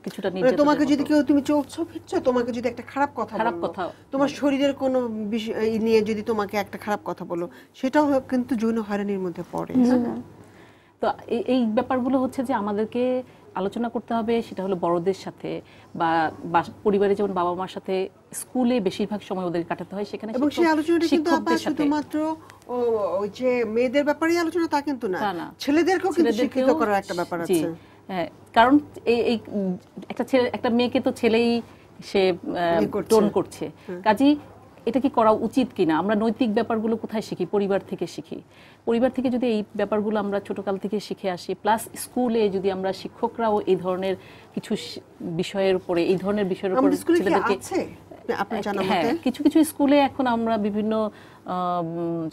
[SPEAKER 2] কিছুটা নির্যাতন।
[SPEAKER 1] তোমাকে যদি কেউ, তুমি চলছো ফিরছো, তোমাকে যদি একটা খারাপ কথা তোমার শরীরের কোনো বিষয় নিয়ে যদি তোমাকে একটা খারাপ কথা বলো, সেটাও কিন্তু যৌন হয়রানির মধ্যে পড়ে।
[SPEAKER 2] তো এই ব্যাপারগুলো হচ্ছে যে আমাদেরকে আলোচনা করতে হবে, সেটা হলো বড়দের সাথে বা পরিবারে, যেমন বাবা মার সাথে, স্কুলে বেশিরভাগ সময় ওদের কাটাতে হয়, সেখানে
[SPEAKER 1] এবং সেই আলোচনাটা কিন্তু শুধুমাত্র ওই যে মেয়েদের ব্যাপারেই আলোচনা তা কিন্তু না, ছেলেদেরকেও কিন্তু শিক্ষিত করার একটা ব্যাপার আছে।
[SPEAKER 2] হ্যাঁ, কারণ এই একটা মেয়েকে তো ছেলেই সে টোন করছে, কাজেই এটা কি করা উচিত কিনা, আমরা নৈতিক ব্যাপারগুলো কোথায় শিখি? পরিবার থেকে শিখি। পরিবার থেকে যদি এই ব্যাপারগুলো আমরা ছোটকাল থেকে শিখে আসি, প্লাস স্কুলে যদি আমরা শিক্ষকরাও এই ধরনের কিছু বিষয়ের উপরে, এই ধরনের বিষয়ের উপরে ছেলেদেরকে, হ্যাঁ, কিছু কিছু স্কুলে এখন আমরা বিভিন্ন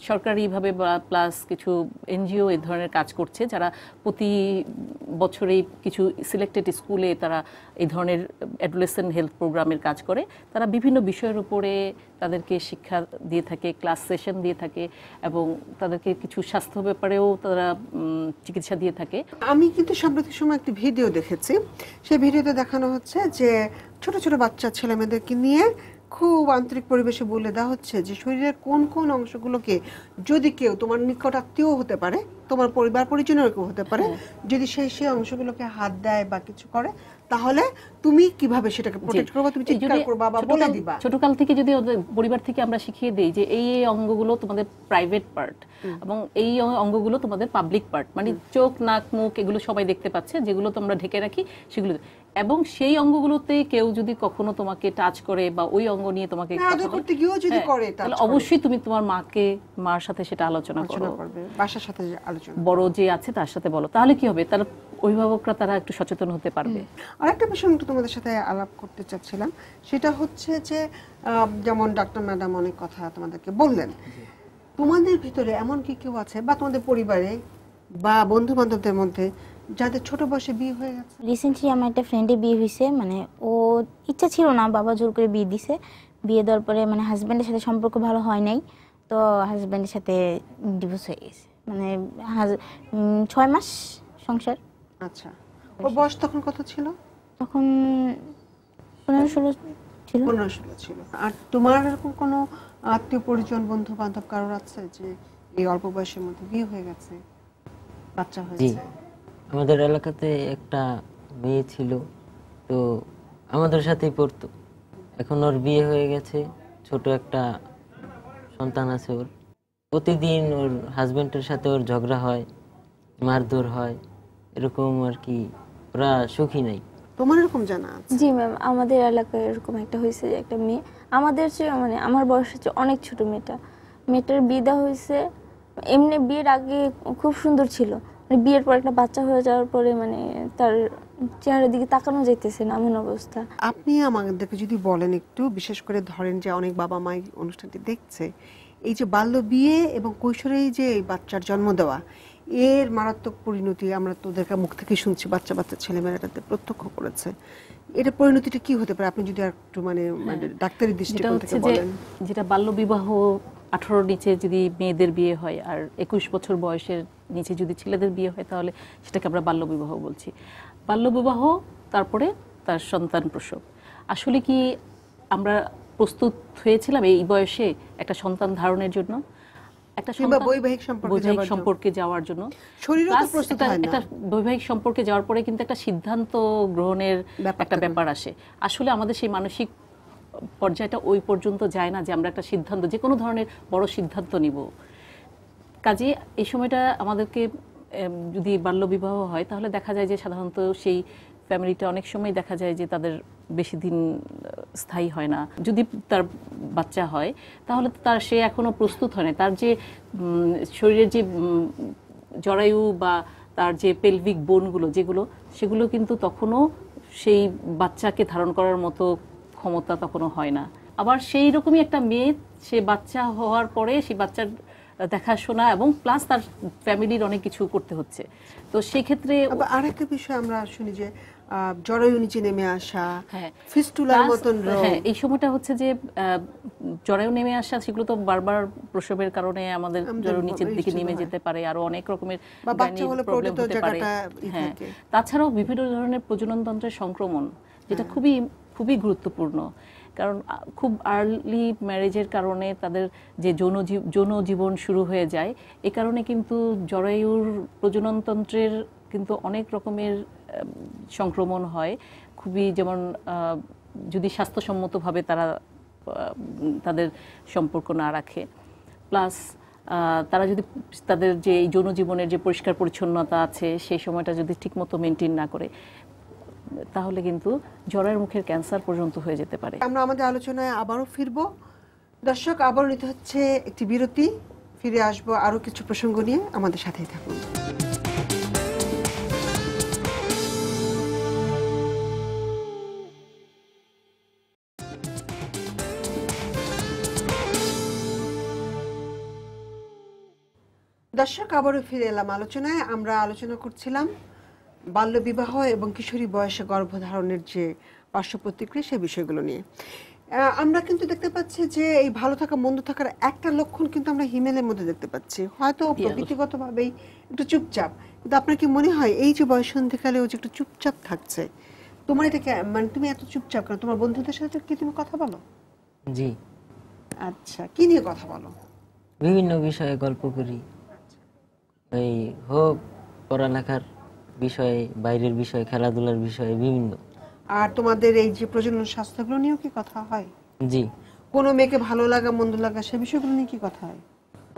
[SPEAKER 2] সরকারিভাবে বা প্লাস কিছু এনজিও এই ধরনের কাজ করছে, যারা প্রতি বছরেই কিছু সিলেক্টেড স্কুলে তারা এই ধরনের অ্যাডোলেসেন্ট হেলথ প্রোগ্রামের কাজ করে। তারা বিভিন্ন বিষয়ের উপরে তাদেরকে শিক্ষা দিয়ে থাকে, ক্লাস সেশন দিয়ে থাকে, এবং তাদেরকে কিছু স্বাস্থ্য ব্যাপারেও তারা চিকিৎসা দিয়ে থাকে।
[SPEAKER 1] আমি কিন্তু সাম্প্রতিক সময় একটি ভিডিও দেখেছি, সেই ভিডিওতে দেখানো হচ্ছে যে ছোট ছোট বাচ্চা ছেলে মেয়েদেরকে নিয়ে খুব আন্তরিক পরিবেশে বলে দেওয়া হচ্ছে যে শরীরের কোন কোন অংশগুলোকে যদি কেউ, তোমার নিকট আত্মীয় হতে পারে, তোমার পরিবার পরিজনের কেউ হতে পারে, যদি সেই অংশগুলোকে হাত দেয় বা কিছু করে, তাহলে তুমি কিভাবে সেটাকে প্রোটেক্ট করবে, তুমি চিৎকার করবা বা বলে দিবা।
[SPEAKER 2] ছোটকাল থেকে যদি পরিবার থেকে আমরা শিখিয়ে দেই যে এই অঙ্গগুলো তোমাদের প্রাইভেট পার্ট এবং এই অঙ্গগুলো তোমাদের পাবলিক পার্ট, মানে চোখ, নাক, মুখ এগুলো সবাই দেখতে পাচ্ছে, যেগুলো তোমরা ঢেকে রাখি সেগুলো, এবং সেই অঙ্গগুলোতে কেউ যদি কখনো তোমাকে টাচ করে বা ওই অঙ্গ নিয়ে তোমাকে
[SPEAKER 1] করতে গিয়েও যদি করে,
[SPEAKER 2] তাহলে অবশ্যই তুমি তোমার মার সাথে সেটা আলোচনা করবে,
[SPEAKER 1] বাসার সাথে আলোচনা,
[SPEAKER 2] বড় যে আছে তার সাথে বলো, তাহলে কি হবে, তার অভিভাবকরা তারা একটু সচেতন হতে পারবে।
[SPEAKER 1] আরেকটা বিষয় একটু তোমাদের সাথে আলাপ করতে চাচ্ছিলাম, সেটা হচ্ছে যে যেমন ডাক্তার ম্যাডাম অনেক কথা তোমাদেরকে বললেন, তোমাদের ভিতরে এমন কি কেউ আছে বা তোমাদের পরিবারে বা বন্ধু বান্ধবদের মধ্যে যাদের ছোট বয়সে বিয়ে হয়ে গেছে?
[SPEAKER 10] রিসেন্টলি আমার একটা ফ্রেন্ডের বিয়ে হয়েছে, মানে ও ইচ্ছা ছিল না, বাবা জোর করে বিয়ে দিছে। বিয়ে দেওয়ার পরে মানে হাজব্যান্ডের সাথে সম্পর্ক ভালো হয় নাই, তো হাজব্যান্ডের সাথে ডিভোর্স হয়ে গেছে, মানে 6 মাস সংসার।
[SPEAKER 1] আচ্ছা, ওর বয়স তখন কত ছিল?
[SPEAKER 10] তখন 15-16 ছিল।
[SPEAKER 1] 15-16 ছিল। আর তোমার এরকম কোনো আত্মীয় পরিজন, বন্ধু বান্ধব কারোর আছে যে এই অল্প বয়সের মধ্যে বিয়ে হয়ে গেছে, বাচ্চা হয়েছে?
[SPEAKER 4] আমাদের এলাকাতে একটা মেয়ে ছিল, তো আমাদের সাথেই পড়তো, এখন ওর বিয়ে হয়ে গেছে, ছোট একটা সন্তান আছে ওর। প্রতিদিন ওর হাজবেন্ডের সাথে ওর ঝগড়া হয়, মারধর হয়, এরকম আর কি, ওরা সুখী নাই।
[SPEAKER 1] তোমার এরকম জানা আছে?
[SPEAKER 3] জি ম্যাম, আমাদের এলাকায় এরকম একটা হয়েছে যে একটা মেয়ে, আমাদের চেয়ে মানে আমার বয়সের চেয়ে অনেক ছোট, মেয়েটার বিয়ে দেওয়া হয়েছে। এমনি বিয়ের আগে খুব সুন্দর ছিল, মানে বিয়ের পর একটা বাচ্চা হয়ে যাওয়ার পরে মানে তার চেহারার দিকে তাকানো যাইতেছে না, এমন অবস্থা।
[SPEAKER 1] আপনি আমাদেরকে যদি বলেন একটু, বিশেষ করে ধরেন যে অনেক বাবা মাই অনুষ্ঠানটি দেখছে, এই যে বাল্য বিয়ে এবং কৈশোরেই যে বাচ্চার জন্ম দেওয়া, এর মারাত্মক পরিণতি আমরা তোদের মুখ থেকে শুনছি, বাচ্চা বাচ্চা ছেলেমেয়েরা এটাতে প্রত্যক্ষ করেছে। এটা পরিণতিটা কি হতে পারে আপনি যদি একটু মানে ডাক্তারি দৃষ্টিকোণ থেকে বলেন?
[SPEAKER 2] যেটা বাল্যবিবাহ, 18 নিচে যদি মেয়েদের বিয়ে হয় আর 21 বছর বয়সের নিচে যদি ছেলেদের বিয়ে হয় তাহলে সেটাকে আমরা বাল্যবিবাহ বলছি। বাল্যবিবাহ, তারপরে তার সন্তান প্রসব। আসলে কি আমরা প্রস্তুত হয়েছিলাম এই বয়সে একটা সন্তান ধারণের জন্য, একটা
[SPEAKER 1] বৈবাহিক
[SPEAKER 2] সম্পর্কে যাওয়ার জন্য? একটা বৈবাহিক সম্পর্কে যাওয়ার পরে কিন্তু একটা সিদ্ধান্ত গ্রহণের একটা ব্যাপার আসে। আসলে আমাদের সেই মানসিক পর্যায়টা ওই পর্যন্ত যায় না যে আমরা একটা সিদ্ধান্ত, যে কোনো ধরনের বড় সিদ্ধান্ত নিব। কাজে এই সময়টা আমাদেরকে যদি বাল্যবিবাহ হয় তাহলে দেখা যায় যে সাধারণত সেই ফ্যামিলিটা অনেক সময় দেখা যায় যে তাদের বেশি দিন স্থায়ী হয় না। যদি তার বাচ্চা হয় তাহলে তার সে এখনো প্রস্তুত হয় না। তার যে শরীরের যে জরায়ু বা তার যে পেলভিক বোনগুলো যেগুলো, সেগুলো কিন্তু তখনও সেই বাচ্চাকে ধারণ করার মতো ক্ষমতা তখনও হয় না। আবার সেই রকমই একটা মেয়ে, সে বাচ্চা হওয়ার পরে সেই বাচ্চার দেখাশোনা এবং প্লাস তার ফ্যামিলির অনেক কিছু করতে হচ্ছে। তো সেই ক্ষেত্রে
[SPEAKER 1] আরেকটা বিষয় আমরা শুনি যে জরায়ু নিচে নেমে আসা, ফিস্টুলার মতন রোগ।
[SPEAKER 2] এই সময়টা হচ্ছে যে জরায়ু নেমে আসা, সেগুলো তো বারবার প্রসবের কারণে আমাদের জরায়ু নিচের দিকে নেমে যেতে পারে, আরো অনেক রকমের প্রবলেম হতে পারে। হ্যাঁ, তাছাড়াও বিভিন্ন ধরনের প্রজনন তন্ত্রের সংক্রমণ, যেটা খুবই খুবই গুরুত্বপূর্ণ। কারণ খুব আর্লি ম্যারেজের কারণে তাদের যে যৌন জীবন শুরু হয়ে যায়, এ কারণে কিন্তু জরায়ুর প্রজননতন্ত্রের কিন্তু অনেক রকমের সংক্রমণ হয়। খুবই, যেমন যদি স্বাস্থ্যসম্মতভাবে তারা তাদের সম্পর্ক না রাখে, প্লাস তারা যদি তাদের যে যৌন জীবনের যে পরিষ্কার পরিচ্ছন্নতা আছে সেই সময়টা যদি ঠিকমতো মেনটেন না করে, তাহলে কিন্তু জরায়ুর মুখের ক্যান্সার পর্যন্ত হয়ে যেতে পারে।
[SPEAKER 1] আমরা আমাদের আলোচনায় আবারও ফিরবো। দর্শক, আবারও নিতে হচ্ছে একটি বিরতি, ফিরে আসবো আরো কিছু প্রসঙ্গ নিয়ে, আমাদের সাথেই থাকুন। দর্শক, আবারও ফিরে এলাম আলোচনায়। আমরা আলোচনা করছিলাম বাল্যবিবাহ এবং কিশোরী বয়সে গর্ভধারণের যে পার্শ্ব প্রতিক্রিয়া, সেই বিষয়গুলো নিয়ে। আমরা কিন্তু দেখতে পাচ্ছি যে এই ভালো থাকা মন্দ থাকার একটা লক্ষণ কিন্তু আমরা হিমেলের মধ্যে দেখতে পাচ্ছি। হয়তো প্রকৃতিগতভাবেই একটু চুপচাপ, কিন্তু আপনার কি মনে হয় এই যে বয়সন্ধিকালে ও যে একটু চুপচাপ থাকছে, তোমার এটা মানে তুমি এত চুপচাপ কেন? তোমার বন্ধুদের সাথে কি তুমি কথা বলো?
[SPEAKER 4] জি।
[SPEAKER 1] আচ্ছা, কি নিয়ে কথা বলো?
[SPEAKER 4] বিভিন্ন বিষয়ে গল্প করি, এই হোক পড়ালেখার বিষয়ে, বাইরের বিষয়ে, খেলাধুলার বিষয়ে, বিভিন্ন।
[SPEAKER 1] আর তোমাদের এই যে প্রজনন স্বাস্থ্যগুলো নিয়েও কি কথা হয়?
[SPEAKER 4] জি।
[SPEAKER 1] কোনো মেয়েকে ভালো লাগা মন্দ লাগা সে বিষয়গুলো নিয়ে কি কথা হয়?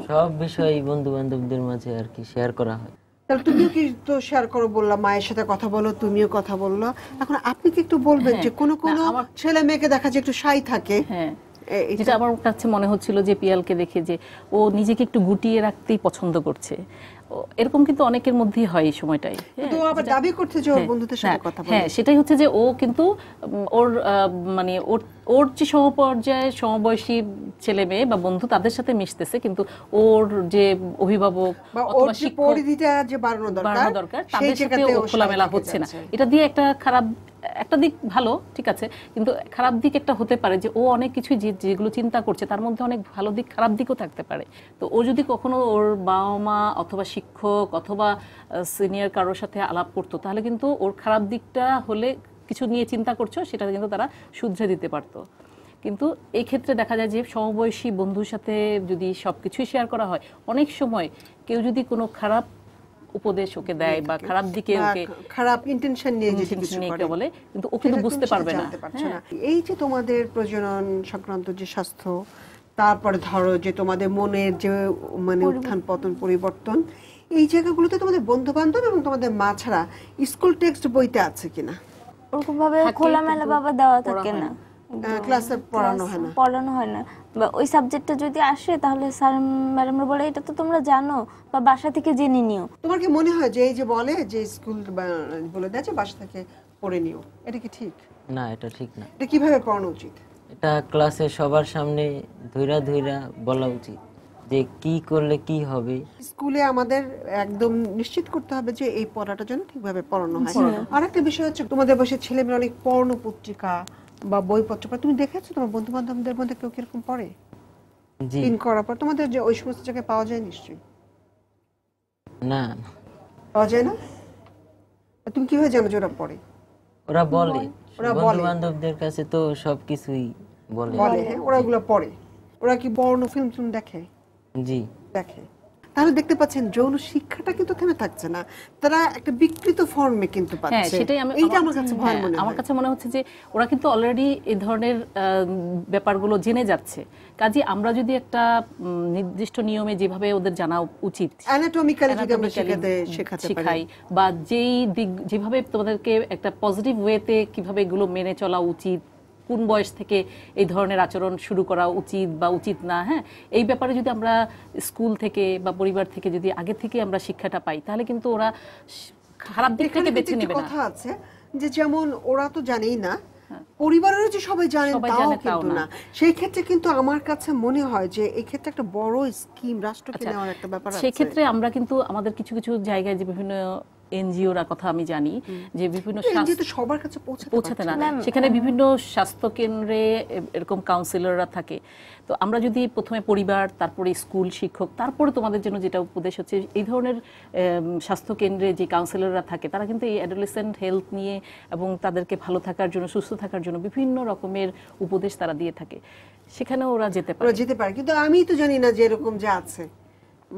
[SPEAKER 4] সব বিষয় বন্ধু বান্ধবদের মাঝে আর কি শেয়ার করা হয়।
[SPEAKER 1] তাহলে তুমিও কি তো শেয়ার করো, বললাম মায়ের সাথে কথা বলো, তুমিও কথা বললো। এখন আপনি কি একটু বলবেন যে কোনো কোনো ছেলে মেয়েকে দেখা যায় একটু শাই থাকে?
[SPEAKER 2] হ্যাঁ, যেটা আমার কাছে মনে হচ্ছিল যে পিয়ালকে দেখে যে ও নিজেকে একটু গুটিয়ে রাখতেই পছন্দ করছে, এরকম কিন্তু অনেকের মধ্যেই হয় এই সময়টাই।
[SPEAKER 1] তো আবার দাবি করতে যে ওর বন্ধুদের সাথে কথা বলে।
[SPEAKER 2] হ্যাঁ, সেটাই হচ্ছে যে ও কিন্তু ওর মানে ওর যে সমপর্যায়ে সমবয়সী ছেলে মেয়ে বা বন্ধু তাদের সাথে মিশতেছে, কিন্তু ওর যে অভিভাবক অথবা শিক্ষক পরিধিটা যে বাড়ানো দরকার তাদের সাথে ও খোলামেলা হচ্ছে না। এটা দিয়ে একটা খারাপ একটা দিক, ভালো ঠিক আছে, কিন্তু খারাপ দিক একটা হতে পারে যে ও অনেক কিছু যেগুলো চিন্তা করছে তার মধ্যে অনেক ভালো দিক খারাপ দিকও থাকতে পারে। তো ও যদি কখনো ওর বাবা মা অথবা শিক্ষক অথবা সিনিয়র কারোর সাথে আলাপ করতো, তাহলে কিন্তু ওর খারাপ দিকটা হলে কিছু নিয়ে চিন্তা করছো সেটা কিন্তু তারা শুধরে দিতে পারতো। কিন্তু এই ক্ষেত্রে দেখা যায় যে সমবয়সী বন্ধুর সাথে যদি সব কিছুই শেয়ার করা হয়, অনেক সময় কেউ যদি কোনো খারাপ উপদেশ ওকে দেয় বা খারাপ দিকে ওকে
[SPEAKER 1] খারাপ ইন্টেনশন নিয়ে যেতে বলে,
[SPEAKER 2] কিন্তু ও কিন্তু বুঝতে পারবে না।
[SPEAKER 1] এই যে তোমাদের প্রজনন সংক্রান্ত যে স্বাস্থ্য, তারপরে ধরো যে তোমাদের মনের যে মানে উত্থান পতন পরিবর্তন, এই জায়গাগুলোতে তোমাদের বন্ধু বান্ধব এবং তোমাদের মা ছাড়া স্কুল টেক্সট বইতে আছে কিনা?
[SPEAKER 3] ওরকম ভাবে খোলামেলা বাবা দেওয়া থাকে না,
[SPEAKER 1] ক্লাসে পড়ানো
[SPEAKER 3] হয় না। বা ওই সাবজেক্টটা যদি আসে তাহলে স্যার ম্যাডামরা বলে এটা তো তোমরা জানো বা বাসা থেকে জেনে নিও।
[SPEAKER 1] তোমার কি মনে হয় যে এই যে বলে যে স্কুল বলে দেয় যে বাসা থেকে পড়ে নিও, এটা কি ঠিক?
[SPEAKER 4] না, এটা ঠিক না।
[SPEAKER 1] এটা কিভাবে পড়ানো উচিত?
[SPEAKER 4] এটা ক্লাসে সবার সামনে ধইরা বলা উচিত যে কি করলে কি হবে।
[SPEAKER 1] স্কুলে আমাদের একদম নিশ্চিত করতে হবে যে এই পড়াটা যেন ঠিকভাবে পড়ানো হয়। আর একটা বিষয় হচ্ছে তোমাদের বয়সে ছেলেমেয়েরা অনেক পর্ণ পত্রিকা বা বইপত্র পড়ে, তুমি দেখেছো তোমার বন্ধু বান্ধবদের মধ্যে কেউ কিরকম পড়ে?
[SPEAKER 4] জি
[SPEAKER 1] পিন করার পর তোমাদের যে ওই সমস্ত জায়গায় পাওয়া যায় নিশ্চয়ই?
[SPEAKER 4] না,
[SPEAKER 1] পাওয়া যায় না? তুমি কিভাবে জানো যে ওরা পড়ে?
[SPEAKER 4] ওরা বলে,
[SPEAKER 1] ওরা
[SPEAKER 4] বন্ধু
[SPEAKER 1] বলে।
[SPEAKER 4] বান্ধবদের কাছে তো সবকিছুই বলে।
[SPEAKER 1] বলে, হ্যাঁ, ওরা ওগুলো পড়ে। ওরা কি পর্ণ ফিল্ম দেখে?
[SPEAKER 4] জি
[SPEAKER 1] দেখে। তাহলে দেখতে পাচ্ছেন যৌন শিক্ষাটা কিন্তু থেমে থাকছে না, তারা একটা বিকৃত ফর্মে কিন্তু
[SPEAKER 2] হ্যাঁ,
[SPEAKER 1] পাচ্ছে।
[SPEAKER 2] সেটাই
[SPEAKER 1] এইটা আমার কাছে ভয় মনে হয়।
[SPEAKER 2] আমার কাছে মনে হচ্ছে যে ওরা কিন্তু অলরেডি এই ধরনের ব্যাপারগুলো জেনে যাচ্ছে। কাজে আমরা যদি একটা নির্দিষ্ট নিয়মে যেভাবে ওদের জানা উচিত,
[SPEAKER 1] অ্যানাটমিক্যালি যদি আমরা
[SPEAKER 2] anatomically
[SPEAKER 1] শেখাতে
[SPEAKER 2] শিখাই,
[SPEAKER 1] পারি,
[SPEAKER 2] বা যেই দিক যেভাবে তোমাদেরকে একটা পজিটিভ ওয়েতে কিভাবে এগুলো মেনে চলা উচিত, কোন বয়স থেকে এই ধরনের আচরণ শুরু করা উচিত বা উচিত না, হ্যাঁ, এই ব্যাপারে যদি আমরা স্কুল থেকে বা পরিবার থেকে যদি আগে থেকে আমরা শিক্ষাটা পাই, তাহলে কিন্তু ওরা খারাপ দিকটাকে বেছে নেবে না।
[SPEAKER 1] কথা আছে যে যেমন ওরা তো জানেই না, পরিবারেরও যে সবাই জানেন তাও কিন্তু না। সেই ক্ষেত্রে কিন্তু আমার কাছে মনে হয় যে এই ক্ষেত্রে একটা বড় স্কিম রাষ্ট্রকে নেওয়ার একটা ব্যাপার আছে।
[SPEAKER 2] সেই ক্ষেত্রে আমরা কিন্তু আমাদের কিছু কিছু জায়গায় যে বিভিন্ন এনজিওরা কথা আমি জানি যে বিভিন্ন
[SPEAKER 1] সবার কাছে
[SPEAKER 2] পৌঁছাতে না, সেখানে বিভিন্ন স্বাস্থ্য কেন্দ্রে এরকম কাউন্সিলররা থাকে। তো আমরা যদি প্রথমে পরিবার, তারপরে স্কুল, শিক্ষক, তারপরে তোমাদের জন্য যেটা উপদেশ হচ্ছে, এই ধরনের স্বাস্থ্য কেন্দ্রে যে কাউন্সিলররা থাকে তারা কিন্তু এই অ্যাডোলেসেন্ট হেলথ নিয়ে এবং তাদেরকে ভালো থাকার জন্য, সুস্থ থাকার জন্য বিভিন্ন রকমের উপদেশ তারা দিয়ে থাকে। সেখানে ওরা যেতে পারে।
[SPEAKER 1] কিন্তু আমি তো জানি না যে এরকম যে আছে,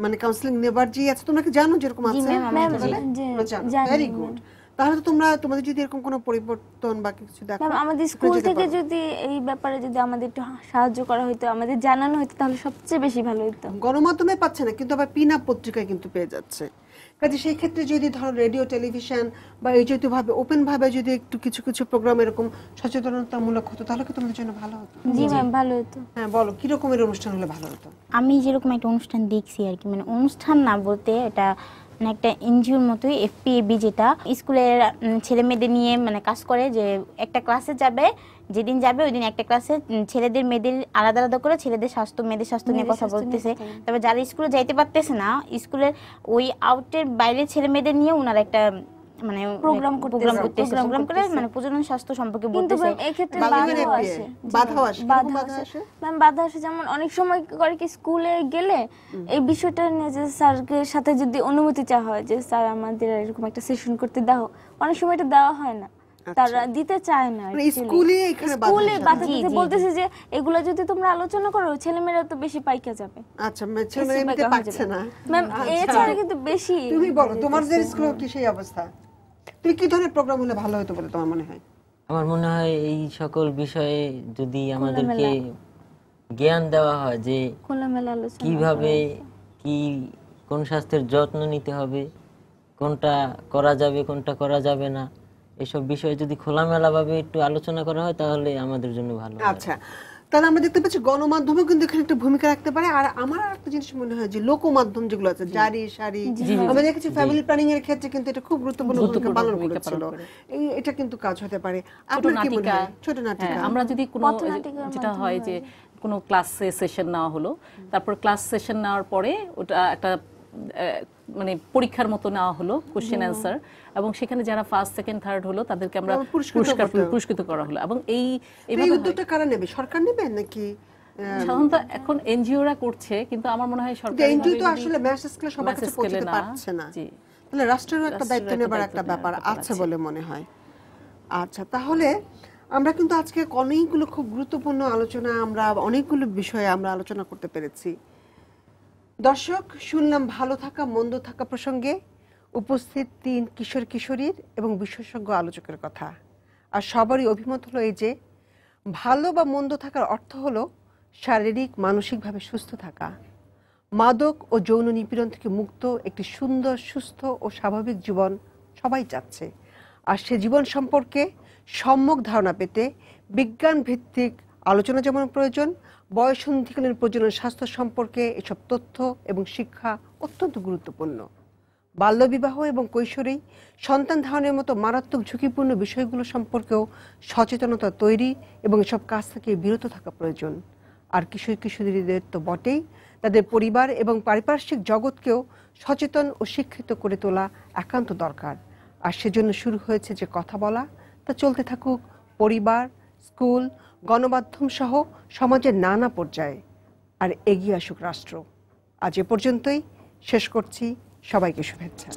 [SPEAKER 1] মানে কাউন্সিলিং নেবার যে আছে, তোমরা কি জানো যেরকম আছে? Very good. তাহলে তো তোমাদের যদি এরকম কোনো পরিবর্তন বা কিছু দেখো,
[SPEAKER 3] আমাদের স্কুল থেকে যদি এই ব্যাপারে যদি আমাদের একটু সাহায্য করা হতো, আমাদের জানানো হতো, তাহলে সবচেয়ে বেশি ভালো হতো।
[SPEAKER 1] গণমাধ্যমে পাচ্ছে না, কিন্তু আবার পিনা পত্রিকায় কিন্তু পেয়ে যাচ্ছে। কাজে সেই ক্ষেত্রে যদি ধরো রেডিও, টেলিভিশন বা এই যদি ভাবে ওপেন ভাবে যদি একটু কিছু কিছু প্রোগ্রাম এরকম সচেতনতামূলক হতো, তাহলে কি তোমাদের জন্য ভালো হতো?
[SPEAKER 3] জি ম্যাম, ভালো হতো।
[SPEAKER 1] হ্যাঁ, বলো কি রকমের অনুষ্ঠান হলে ভালো হতো?
[SPEAKER 10] আমি যেরকম একটা অনুষ্ঠান দেখছি আর কি, মানে অনুষ্ঠান না বলতে এটা মানে একটা এনজিওর মতোই, এফপিএবি, যেটা স্কুলের ছেলে মেয়েদের নিয়ে মানে কাজ করে, যে একটা ক্লাসে যাবে, যেদিন যাবে ওই দিন একটা ক্লাসে ছেলেদের মেয়েদের আলাদা আলাদা করে ছেলেদের স্বাস্থ্য মেয়েদের স্বাস্থ্য নিয়ে কথা বলতেছে। তবে যারা স্কুলে যাইতে পারতেছে না, স্কুলের ওই আউটের বাইরে ছেলে মেয়েদের নিয়ে ওনারা একটা মানে প্রোগ্রাম করে মানে প্রজনন স্বাস্থ্য সম্পর্কে বলতেছে।
[SPEAKER 3] কিন্তু এই ক্ষেত্রে বাধা আসে। যেমন অনেক সময় করে কি, স্কুলে গেলে এই বিষয়টা নিয়ে যে স্যারের সাথে যদি অনুমতি চাওয়া হয় যে স্যার আমাদের এরকম একটা সেশন করতে দাও, অনেক সময় এটা দেওয়া হয় না, তারা দিতে চায় না।
[SPEAKER 1] স্কুলে
[SPEAKER 3] বাধা দিতে বলতেছে যে এগুলো যদি তোমরা আলোচনা করো, ছেলেমেয়েরা তো বেশি পাইকা যাবে।
[SPEAKER 1] আচ্ছা, ছেলেমেয়েরা এমনিতে পাচ্ছে না
[SPEAKER 3] ম্যাম, এছাড়া কিন্তু বেশি।
[SPEAKER 1] তুমি বলো তোমাদের স্কুলে কি সেই অবস্থা? তুই কি ধরনের প্রোগ্রাম হলে ভালো হতো বলে তোমার মনে হয়?
[SPEAKER 4] আমার মনে হয় এই সকল বিষয়ে যদি আমাদেরকে জ্ঞান দেওয়া হয় যে কিভাবে কি কোন স্বাস্থ্যের যত্ন নিতে হবে, কোনটা করা যাবে কোনটা করা যাবে না, এসব বিষয়ে যদি খোলামেলাভাবে একটু আলোচনা করা হয় তাহলে আমাদের জন্য ভালো।
[SPEAKER 1] আচ্ছা, তাহলে আমরা দেখতে পাচ্ছি গণমাধ্যমও কিন্তু এখানে একটা ভূমিকা রাখতে পারে। আর আমার একটা জিনিস মনে হয় যে লোকমাধ্যম যেগুলো আছে, জারি সারি, আমরা দেখেছি ফ্যামিলি প্ল্যানিং এর ক্ষেত্রে কিন্তু এটা খুব গুরুত্বপূর্ণ ভূমিকা পালন করেছিল। এটা কিন্তু কাজ হতে পারে। আপনার কি মনে হয়? ছোট নাটিকা,
[SPEAKER 2] আমরা যদি কোনো যেটা হয় যে কোনো ক্লাসে সেশন নেওয়া হলো, তারপর ক্লাস সেশন নেওয়ার পরে ওটা একটা মানে পরীক্ষার মতো নেওয়া হলো, কোশ্চেন অ্যান্সার, এবং সেখানে যারা ফার্স্ট সেকেন্ড থার্ড হলো তাদেরকে আমরা পুরস্কৃত করা হলো। এবং এই
[SPEAKER 1] উদ্যোগটা কারা নেবে? সরকার নেবে নাকি?
[SPEAKER 2] সাধারণত এখন এনজিওরা করছে, কিন্তু আমার মনে হয় সরকার
[SPEAKER 1] এনজিও তো আসলে ম্যাস স্কেলে সবার কাছে পৌঁছাতে পারছে না। তাহলে রাষ্ট্রেরও একটা দায়িত্ব নেবার একটা ব্যাপার আছে বলে মনে হয়। আচ্ছা, তাহলে আমরা কিন্তু আজকে অনেকগুলো খুব গুরুত্বপূর্ণ আলোচনা, আমরা অনেকগুলো বিষয়ে আমরা আলোচনা করতে পেরেছি। দর্শক, শুনলাম ভালো থাকা মন্দ থাকা প্রসঙ্গে উপস্থিত 3 কিশোর কিশোরীর এবং বিশেষজ্ঞ আলোচকের কথা। আর সবারই অভিমত হলো এই যে ভালো বা মন্দ থাকার অর্থ হলো শারীরিক মানসিকভাবে সুস্থ থাকা, মাদক ও যৌন নিপীড়ন থেকে মুক্ত একটি সুন্দর, সুস্থ ও স্বাভাবিক জীবন সবাই চাচ্ছে। আর সে জীবন সম্পর্কে সম্যক ধারণা পেতে বিজ্ঞান ভিত্তিক আলোচনা যেমন প্রয়োজন, বয়সন্ধিকালীন প্রজনন স্বাস্থ্য সম্পর্কে এসব তথ্য এবং শিক্ষা অত্যন্ত গুরুত্বপূর্ণ। বাল্যবিবাহ এবং কৈশোরেই সন্তান ধারণের মতো মারাত্মক ঝুঁকিপূর্ণ বিষয়গুলো সম্পর্কেও সচেতনতা তৈরি এবং এসব কাজ থেকে বিরত থাকা প্রয়োজন। আর কিশোর কিশোরীদের তো বটেই, তাদের পরিবার এবং পারিপার্শ্বিক জগৎকেও সচেতন ও শিক্ষিত করে তোলা একান্ত দরকার। আর সেজন্য শুরু হয়েছে যে কথা বলা, তা চলতে থাকুক পরিবার, স্কুল, গণমাধ্যম সহ সমাজের নানা পর্যায়ে, আর এগিয়ে আসুক রাষ্ট্র। আজ এ পর্যন্তই, শেষ করছি। সবাইকে শুভেচ্ছা।